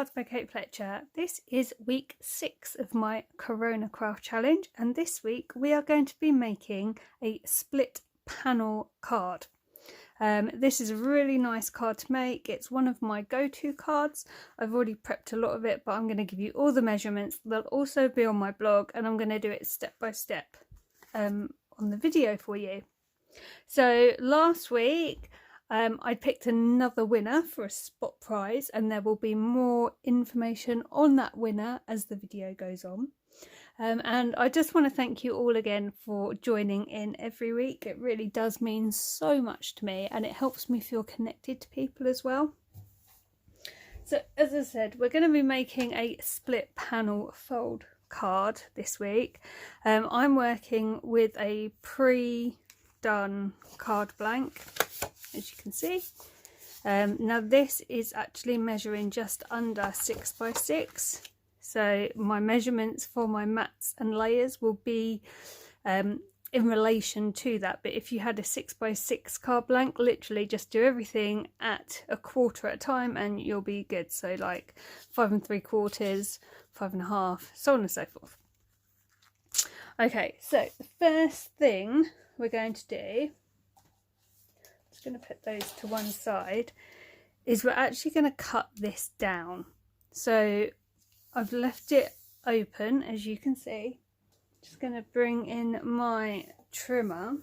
Cards by Kate Fletcher. This is week 6 of my Corona craft challenge, and this week we are going to be making a split panel card. This is a really nice card to make. It's one of my go-to cards. I've already prepped a lot of it, but I'm going to give you all the measurements. They'll also be on my blog, and I'm going to do it step by step on the video for you. So last week I picked another winner for a spot prize, and there will be more information on that winner as the video goes on. And I just want to thank you all again for joining in every week. It really does mean so much to me, and it helps me feel connected to people as well. So as I said, we're going to be making a split panel fold card this week. I'm working with a pre-done card blank, as you can see. Now this is actually measuring just under 6 by 6. So my measurements for my mats and layers will be in relation to that. But if you had a 6 by 6 card blank, literally just do everything at a quarter at a time and you'll be good. So like 5 3/4, 5 1/2, so on and so forth. Okay, so the first thing we're going to do, just going to put those to one side, is we're actually going to cut this down. So I've left it open, as you can see. Just going to bring in my trimmer,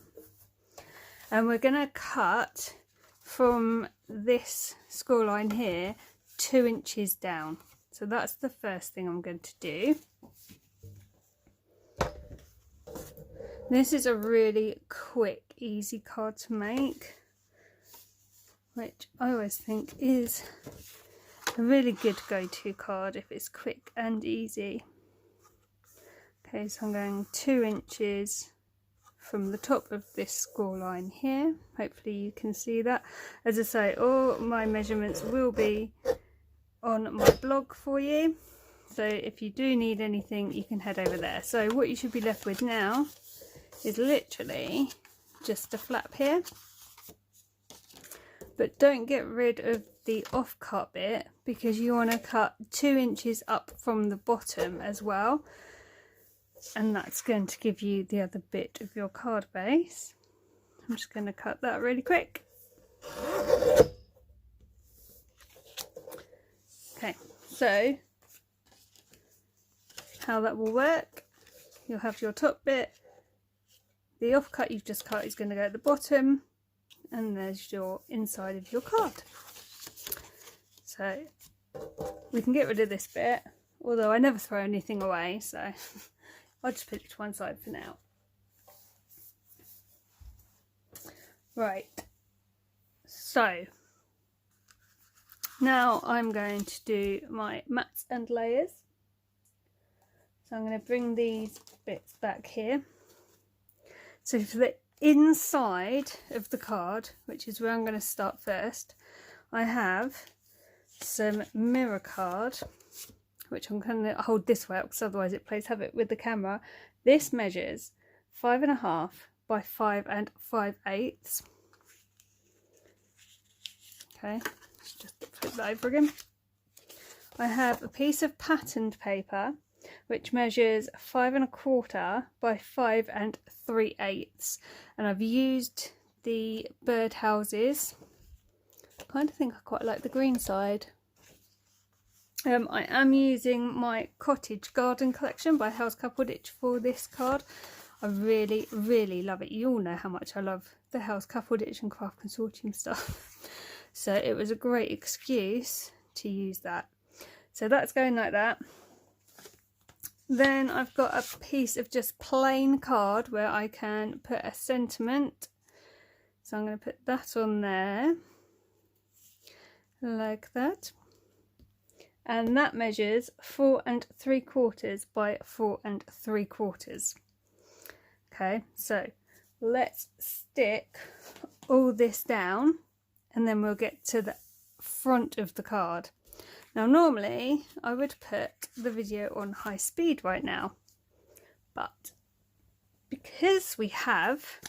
and we're going to cut from this score line here 2 inches down. So that's the first thing I'm going to do. This is a really quick, easy card to make, which I always think is a really good go-to card if it's quick and easy. Okay, so I'm going 2 inches from the top of this score line here. Hopefully you can see that. As I say, all my measurements will be on my blog for you, so if you do need anything you can head over there. So what you should be left with now is literally just a flap here, but don't get rid of the off cut bit, because you want to cut 2 inches up from the bottom as well, and that's going to give you the other bit of your card base. I'm just going to cut that really quick. Okay, so how that will work, you'll have your top bit, the off cut you've just cut is going to go at the bottom, and there's your inside of your card. So we can get rid of this bit, although I never throw anything away, so I'll just put it to one side for now. Right, so now I'm going to do my mats and layers. So I'm going to bring these bits back here. So for the inside of the card, which is where I'm going to start first, I have some mirror card, which I'm going to hold this way up because otherwise it plays havoc with the camera. This measures 5 1/2 by 5 5/8. Okay, let's just flip that over again. I have a piece of patterned paper which measures 5 1/4 by 5 3/8, and I've used the birdhouses. I kind of think I quite like the green side. I am using my Cottage Garden collection by House Coupled for this card. I really, really love it. You all know how much I love the House Coupled and Craft Consortium stuff. So it was a great excuse to use that. So that's going like that. Then I've got a piece of just plain card where I can put a sentiment. So I'm going to put that on there, like that. And that measures 4 3/4 by 4 3/4. Okay, so let's stick all this down, and then we'll get to the front of the card. Now normally I would put the video on high speed right now, but because we have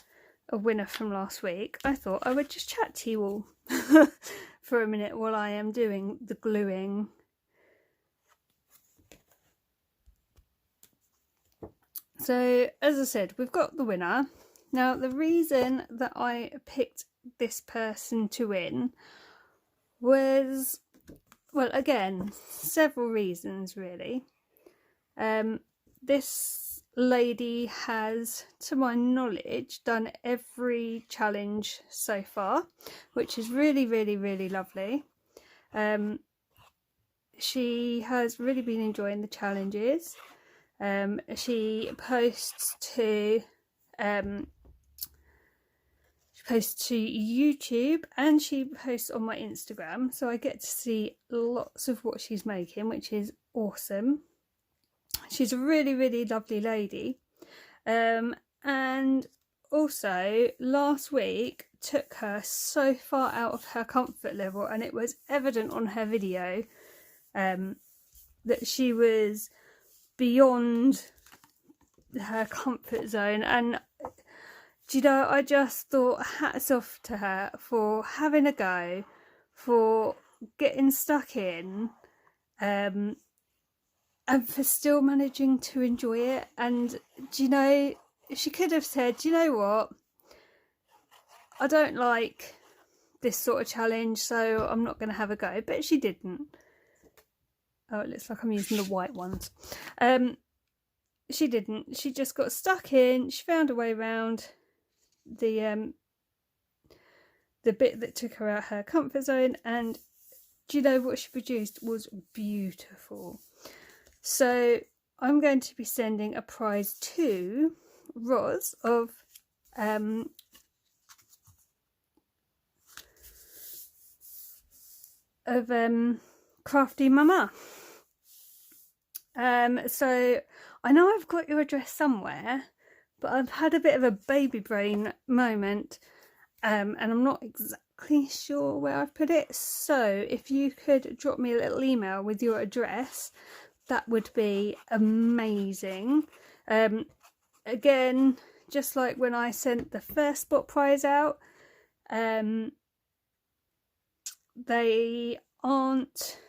a winner from last week, I thought I would just chat to you all for a minute while I am doing the gluing So as I said, we've got the winner. Now the reason that I picked this person to win was, well, again, several reasons really. This lady has, to my knowledge, done every challenge so far, which is really, really, really lovely. She has really been enjoying the challenges. She posts to YouTube, and she posts on my Instagram, so I get to see lots of what she's making, which is awesome. She's a really, really lovely lady. And also last week took her so far out of her comfort level, and it was evident on her video that she was beyond her comfort zone. And do you know, I just thought hats off to her for having a go, for getting stuck in, and for still managing to enjoy it. And do you know, she could have said, do you know what, I don't like this sort of challenge, so I'm not going to have a go. But she didn't. Oh, it looks like I'm using the white ones. She didn't. She just got stuck in. She found a way around the bit that took her out her comfort zone, and do you know what she produced was beautiful. So I'm going to be sending a prize to Roz of Crafty Mama. So I know I've got your address somewhere, but I've had a bit of a baby brain moment, and I'm not exactly sure where I've put it. So if you could drop me a little email with your address, that would be amazing. Again, just like when I sent the first spot prize out, they aren't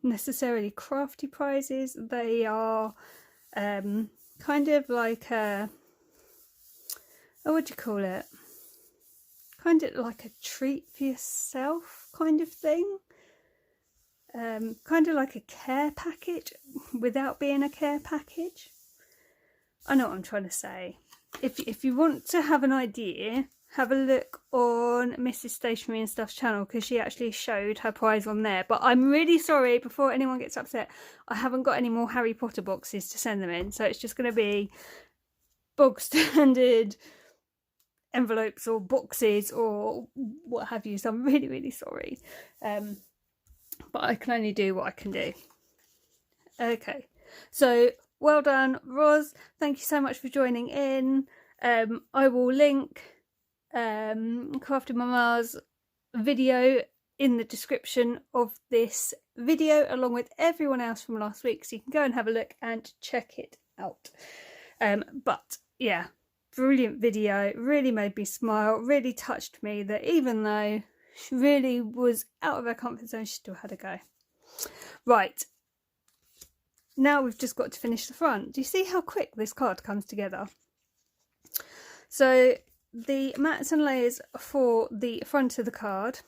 necessarily crafty prizes. They are kind of like a, what do you call it? Kind of like a treat for yourself kind of thing. Kind of like a care package without being a care package. I know what I'm trying to say. If you want to have an idea, have a look on Mrs. Stationery and Stuff's channel, because she actually showed her prize on there. But I'm really sorry, before anyone gets upset, I haven't got any more Harry Potter boxes to send them in, so it's just going to be bog standard envelopes or boxes or what have you. So I'm really, really sorry. But I can only do what I can do. Okay, so well done, Roz. Thank you so much for joining in. I will link Crafty Mama's video in the description of this video, along with everyone else from last week, so you can go and have a look and check it out. But yeah, brilliant video, really made me smile, really touched me that even though she really was out of her comfort zone, she still had a go. Right, now we've just got to finish the front. Do you see how quick this card comes together? So the mats and layers for the front of the card,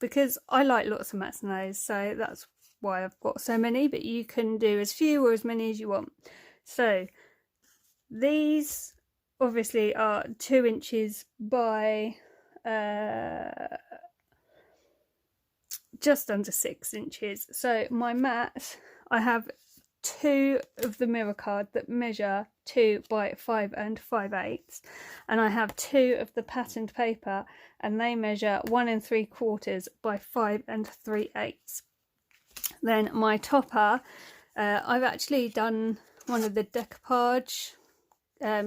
because I like lots of mats and layers, so that's why I've got so many, but you can do as few or as many as you want. So these obviously are 2 inches by just under 6 inches. So my mat, I have 2 of the mirror card that measure 2 by 5 5/8, and I have 2 of the patterned paper, and they measure 1 3/4 by 5 3/8. Then my topper, I've actually done one of the decoupage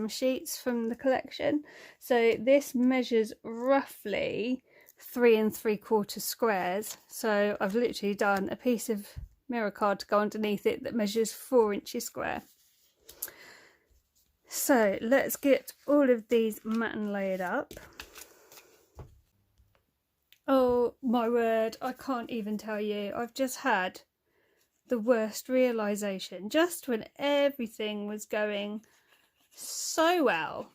sheets from the collection, so this measures roughly 3 3/4 squares. So I've literally done a piece of mirror card to go underneath it that measures 4 inches square. So let's get all of these mat and layered up. Oh my word, I can't even tell you. I've just had the worst realisation. Just when everything was going so well,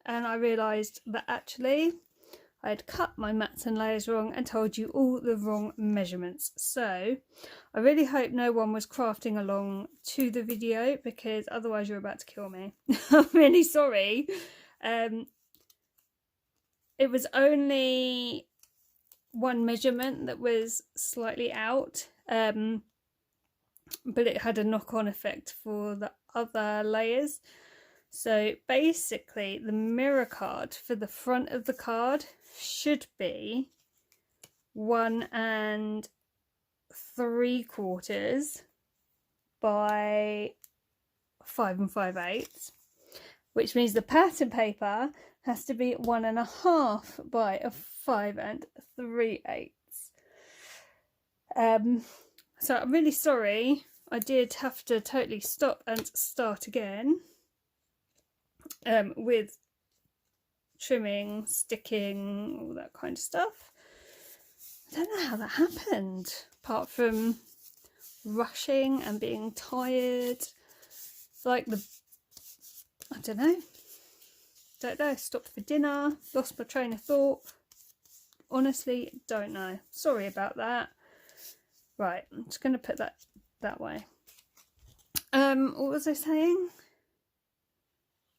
and I realised that actually I had cut my mats and layers wrong and told you all the wrong measurements. So I really hope no one was crafting along to the video, because otherwise you're about to kill me. I'm really sorry. It was only one measurement that was slightly out, but it had a knock-on effect for the other layers. So basically the mirror card for the front of the card should be 1 3/4 by 5 5/8, which means the pattern paper has to be 1 1/2 by 5 3/8. So I'm really sorry, I did have to totally stop and start again with trimming, sticking, all that kind of stuff. I don't know how that happened, apart from rushing and being tired, like I don't know, stopped for dinner, lost my train of thought, honestly don't know, sorry about that. Right, I'm just going to put that way. What was I saying?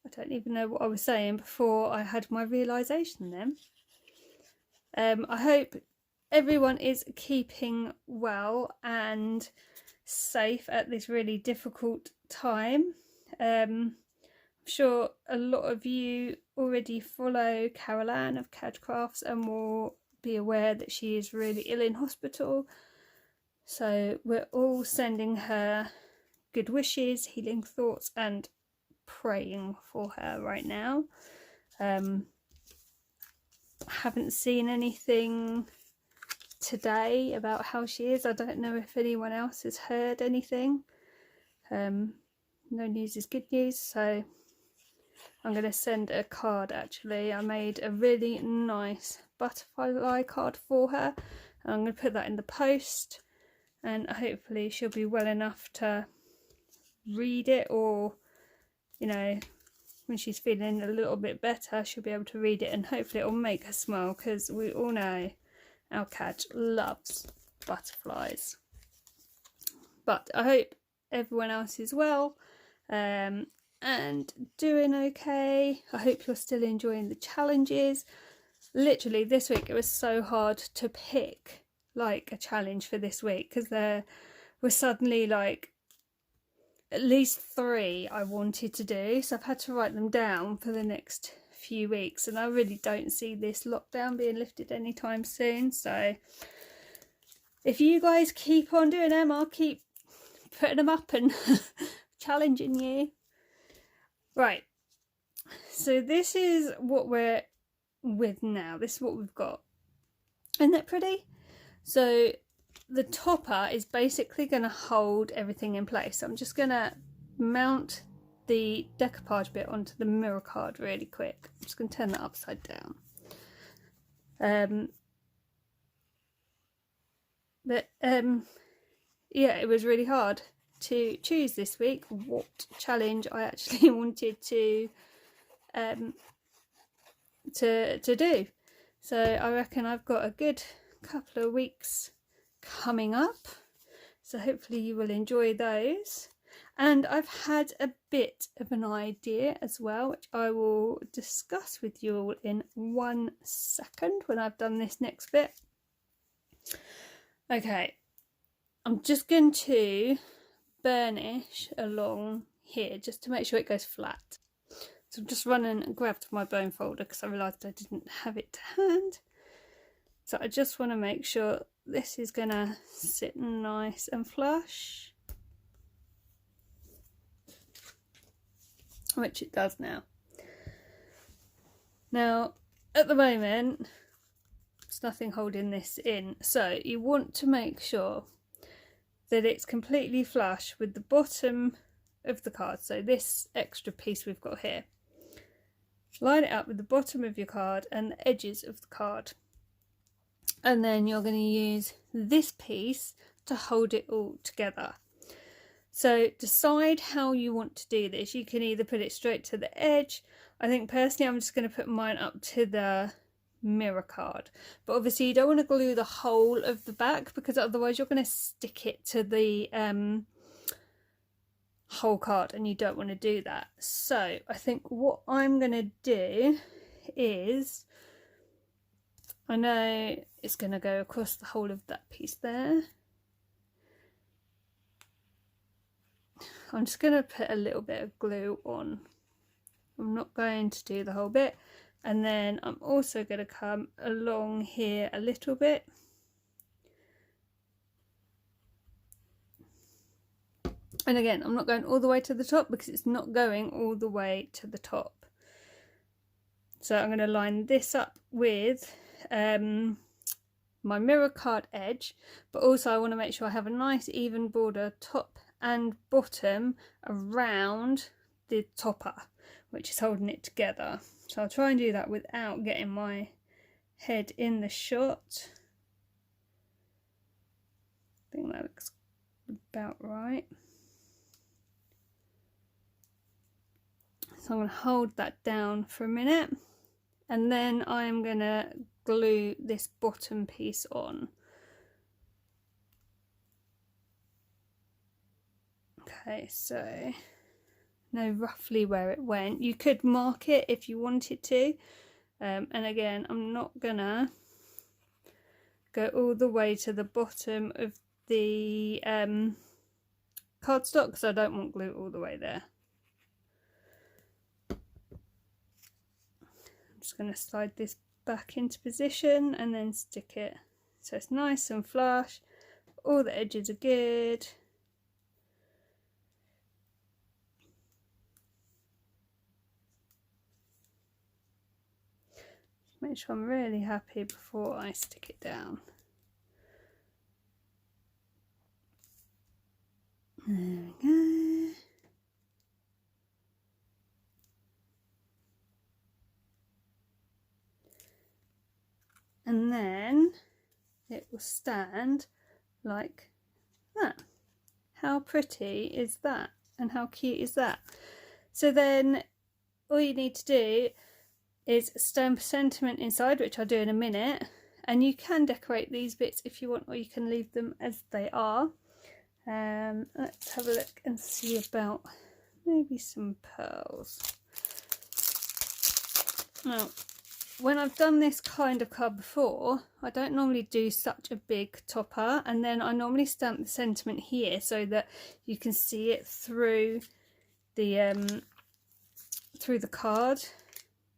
I don't even know what I was saying before I had my realisation then. I hope everyone is keeping well and safe at this really difficult time. I'm sure a lot of you already follow Carona of CAD Crafts and will be aware that she is really ill in hospital. So we're all sending her good wishes, healing thoughts, and praying for her right now. Haven't seen anything today about how she is. I don't know if anyone else has heard anything. No news is good news, so I'm going to send a card. Actually, I made a really nice butterfly card for her, and I'm going to put that in the post, and hopefully she'll be well enough to read it, or you know, when she's feeling a little bit better, she'll be able to read it, and hopefully it'll make her smile, because we all know our cat loves butterflies. But I hope everyone else is well and doing okay. I hope you're still enjoying the challenges. Literally this week it was so hard to pick like a challenge for this week, because there was suddenly like at least 3 I wanted to do, so I've had to write them down for the next few weeks, and I really don't see this lockdown being lifted anytime soon. So if you guys keep on doing them, I'll keep putting them up and challenging you. Right, so this is what we're with now. This is what we've got. Isn't that pretty? So the topper is basically going to hold everything in place. So I'm just going to mount the decoupage bit onto the mirror card really quick. I'm just going to turn that upside down. Yeah, it was really hard to choose this week what challenge I actually wanted to do. So I reckon I've got a good couple of weeks coming up, so hopefully you will enjoy those. And I've had a bit of an idea as well, which I will discuss with you all in 1 second when I've done this next bit. Okay, I'm just going to burnish along here just to make sure it goes flat. So I'm just running and grabbed my bone folder because I realised I didn't have it to hand. So I just want to make sure this is going to sit nice and flush, which it does now. Now at the moment there's nothing holding this in, so you want to make sure that it's completely flush with the bottom of the card. So this extra piece we've got here, line it up with the bottom of your card and the edges of the card, and then you're going to use this piece to hold it all together. So decide how you want to do this. You can either put it straight to the edge. I think personally I'm just going to put mine up to the mirror card, but obviously you don't want to glue the whole of the back because otherwise you're going to stick it to the whole card and you don't want to do that. So I think what I'm going to do is, I know it's going to go across the whole of that piece there. I'm just going to put a little bit of glue on. I'm not going to do the whole bit. And then I'm also going to come along here a little bit. And again, I'm not going all the way to the top because it's not going all the way to the top. So I'm going to line this up with my mirror card edge, but also I want to make sure I have a nice even border top and bottom around the topper, which is holding it together. So I'll try and do that without getting my head in the shot. I think that looks about right. So I'm going to hold that down for a minute and then I'm going to glue this bottom piece on. Okay, so know roughly where it went. You could mark it if you wanted to, and again I'm not gonna go all the way to the bottom of the cardstock because I don't want glue all the way there. I'm just going to slide this back into position and then stick it so it's nice and flush. All the edges are good. Make sure I'm really happy before I stick it down. There we go. And then it will stand like that. How pretty is that? And how cute is that? So then all you need to do is stamp sentiment inside, which I'll do in a minute, and you can decorate these bits if you want, or you can leave them as they are. Let's have a look and see about maybe some pearls. Now, when I've done this kind of card before, I don't normally do such a big topper, and then I normally stamp the sentiment here so that you can see it through the card.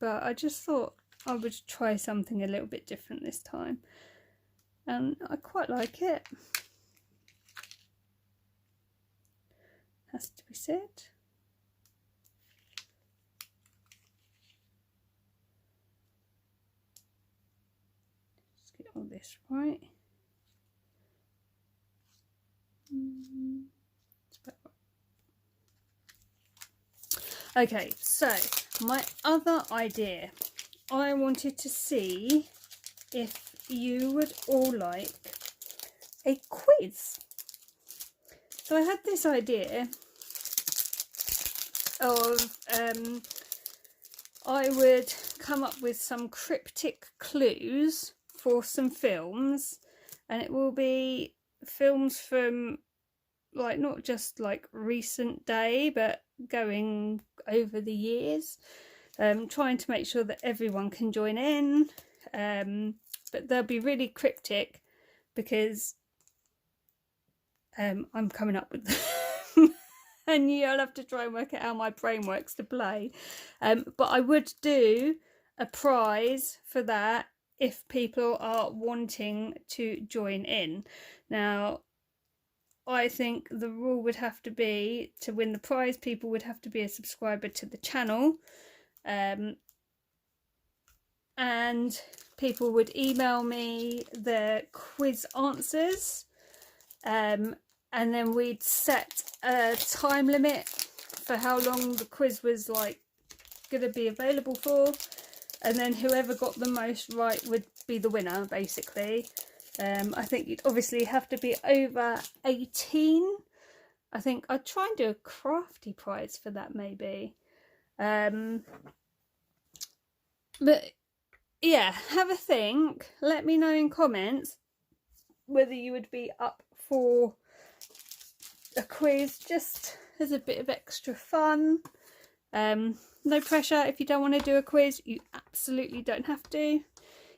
But I just thought I would try something a little bit different this time, and I quite like it. Has to be said. Just get all this right. Okay, so my other idea, I wanted to see if you would all like a quiz. So I had this idea of I would come up with some cryptic clues for some films, and it will be films from like not just like recent day but going over the years, trying to make sure that everyone can join in, but they'll be really cryptic because I'm coming up with them and you'll have to try and work out how my brain works to play, but I would do a prize for that if people are wanting to join in. Now I think the rule would have to be, to win the prize, people would have to be a subscriber to the channel, and people would email me their quiz answers, and then we'd set a time limit for how long the quiz was like going to be available for, and then whoever got the most right would be the winner basically. I think you'd obviously have to be over 18, I think I'd try and do a crafty prize for that maybe. But yeah, have a think. Let me know in comments whether you would be up for a quiz just as a bit of extra fun. No pressure. If you don't want to do a quiz, you absolutely don't have to.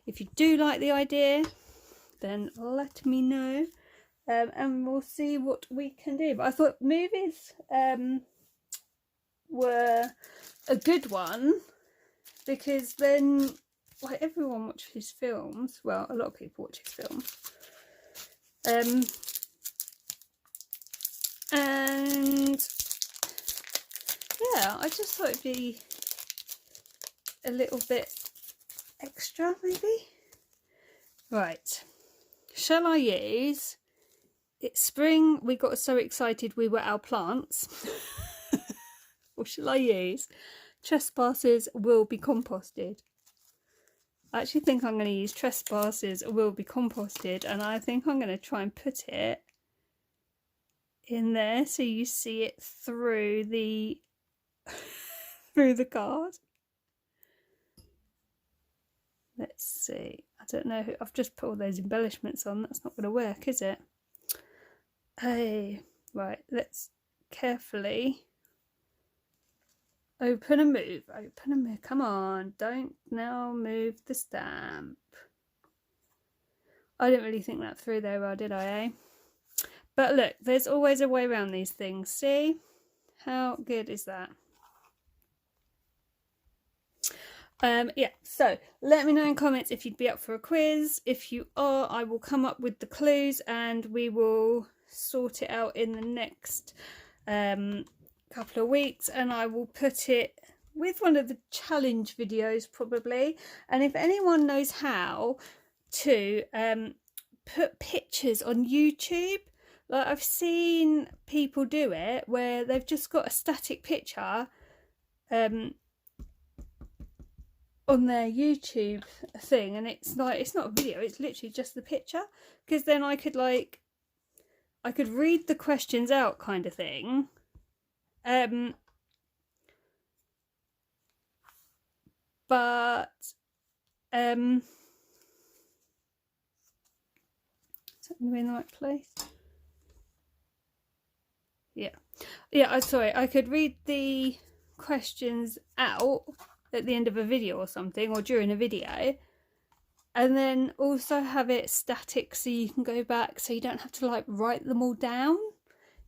If you do like the idea, then let me know, and we'll see what we can do. But I thought movies were a good one, because then like everyone watches films. Well, a lot of people watch his films, and yeah, I just thought it'd be a little bit extra maybe. Right, shall I use It's Spring, we got so excited we were our plants? Or shall I use Trespassers Will Be Composted? I actually think I'm going to use Trespassers Will Be Composted, and I think I'm going to try and put it in there so you see it through the through the card. Let's see. I don't know. I've just put all those embellishments on. That's not going to work, is it? Hey, right. Let's carefully open and move. Open and move. Come on. Don't now move the stamp. I didn't really think that through there well, did I, eh? But look, there's always a way around these things. See? How good is that? Yeah, so let me know in comments if you'd be up for a quiz. If you are, I will come up with the clues and we will sort it out in the next couple of weeks, and I will put it with one of the challenge videos probably. And if anyone knows how to put pictures on YouTube, like I've seen people do it where they've just got a static picture on their YouTube thing, and it's like, it's not a video, it's literally just the picture, because then I could read the questions out kind of thing. But is that going to be in the right place? Yeah, I'm sorry, I could read the questions out at the end of a video or something, or during a video, and then also have it static so you can go back, so you don't have to like write them all down,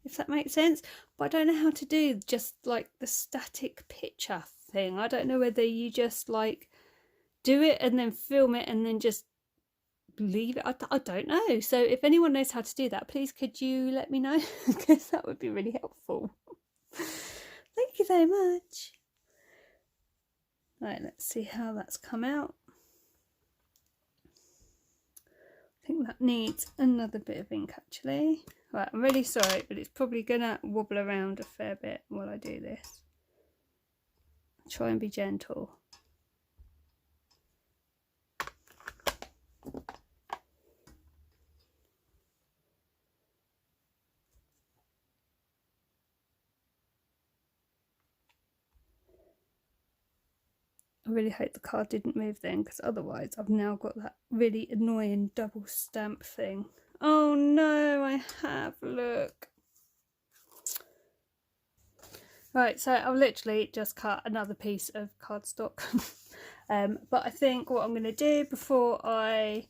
if that makes sense. But I don't know how to do just like the static picture thing. I don't know whether you just like do it and then film it and then just leave it. I don't know. So if anyone knows how to do that, please could you let me know, because that would be really helpful. Thank you very much. Right, let's see how that's come out. I think that needs another bit of ink actually. Right, I'm really sorry, but it's probably gonna wobble around a fair bit while I do this. Try and be gentle. I really hope the card didn't move then, because otherwise I've now got that really annoying double stamp thing. Oh no, I have, look. Right, so I've literally just cut another piece of cardstock. But I think what I'm going to do before I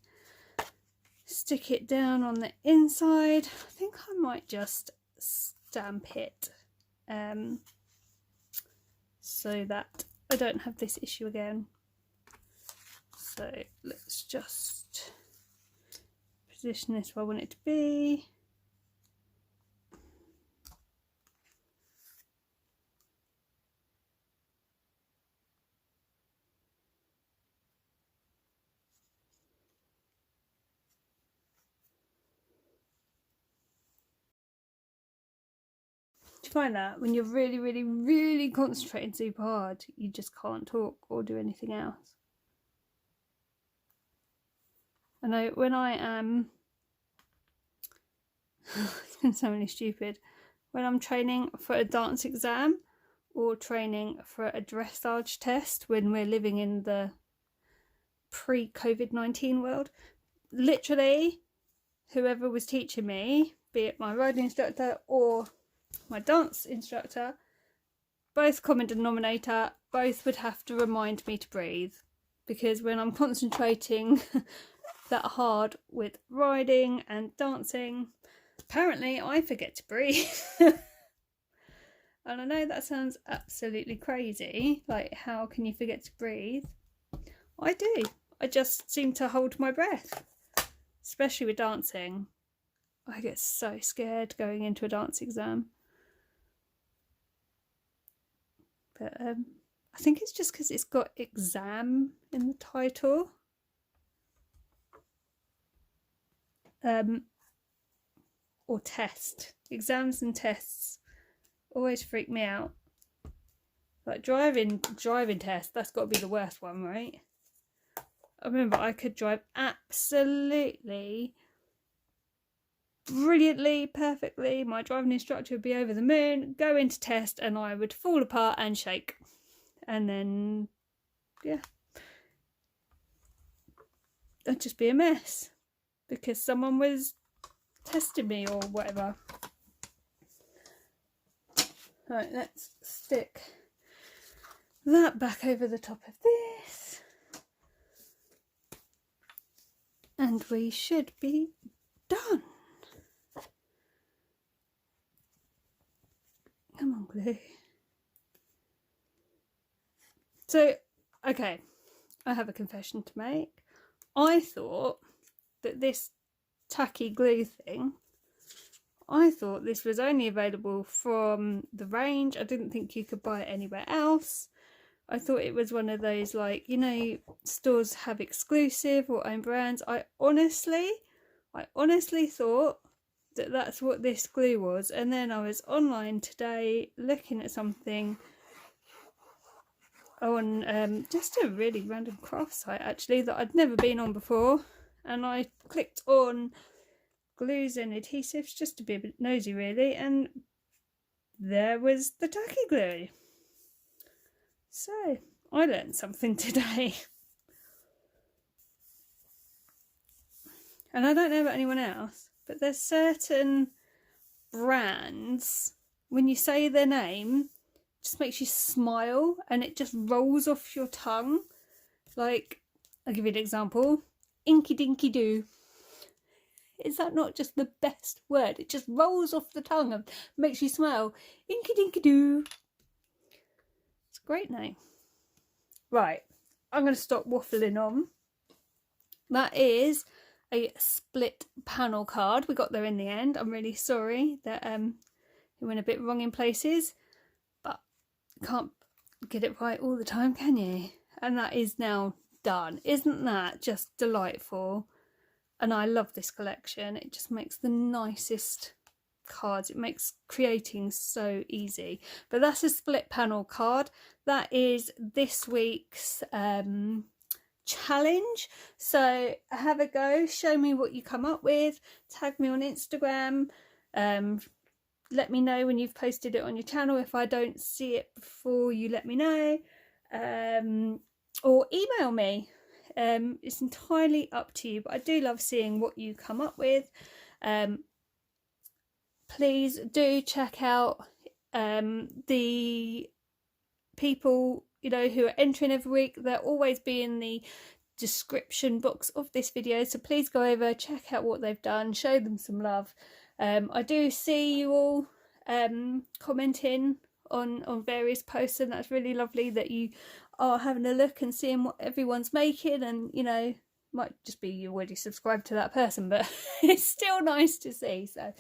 stick it down on the inside, I think I might just stamp it so that I don't have this issue again. So let's just position this where I want it to be. Do you find that when you're really concentrating super hard, you just can't talk or do anything else? I know when I am it's going to sound really stupid, when I'm training for a dance exam or training for a dressage test when we're living in the pre-COVID-19 world. Literally, whoever was teaching me, be it my riding instructor or my dance instructor, both common denominator, both would have to remind me to breathe, because when I'm concentrating that hard with riding and dancing, apparently I forget to breathe. And I know that sounds absolutely crazy, like how can you forget to breathe? I do. I just seem to hold my breath, especially with dancing. I get so scared going into a dance exam. But I think it's just because it's got exam in the title. Or test. Exams and tests always freak me out. Like driving test, that's got to be the worst one, right? I remember I could drive absolutely brilliantly, perfectly. My driving instructor would be over the moon, go into test, and I would fall apart and shake. And then, yeah, it'd just be a mess because someone was testing me or whatever. Right, let's stick that back over the top of this. And we should be done. Come on, glue. So, okay, I have a confession to make. I thought that this tacky glue thing, I thought this was only available from the range. I didn't think you could buy it anywhere else. I thought it was one of those, like, you know, stores have exclusive or own brands. I honestly thought that that's what this glue was. And then I was online today looking at something on just a really random craft site actually that I'd never been on before, and I clicked on glues and adhesives just to be a bit nosy really, and there was the tacky glue. So I learned something today. And I don't know about anyone else, but there's certain brands, when you say their name, just makes you smile and it just rolls off your tongue. Like, I'll give you an example. Inky Dinky Doo. Is that not just the best word? It just rolls off the tongue and makes you smile. Inky Dinky Doo. It's a great name. Right, I'm going to stop waffling on. That is a split panel card. We got there in the end. I'm really sorry that it went a bit wrong in places. Can't get it right all the time, can you? And that is now done. Isn't that just delightful? And I love this collection. It just makes the nicest cards. It makes creating so easy. But that's a split panel card. That is this week's challenge. So have a go. Show me what you come up with. Tag me on Instagram. Let me know when you've posted it on your channel. If I don't see it before you let me know, or email me. It's entirely up to you, but I do love seeing what you come up with. Please do check out the people, you know, who are entering every week. They'll always be in the description box of this video, so please go over, check out what they've done, show them some love. I do see you all commenting on various posts, and that's really lovely that you are having a look and seeing what everyone's making. And, you know, might just be you already subscribed to that person, but it's still nice to see. So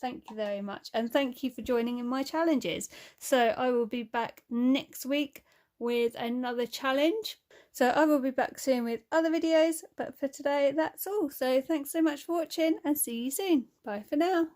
thank you very much, and thank you for joining in my challenges. So I will be back next week with another challenge. So I will be back soon with other videos, but for today that's all. So thanks so much for watching and see you soon. Bye for now.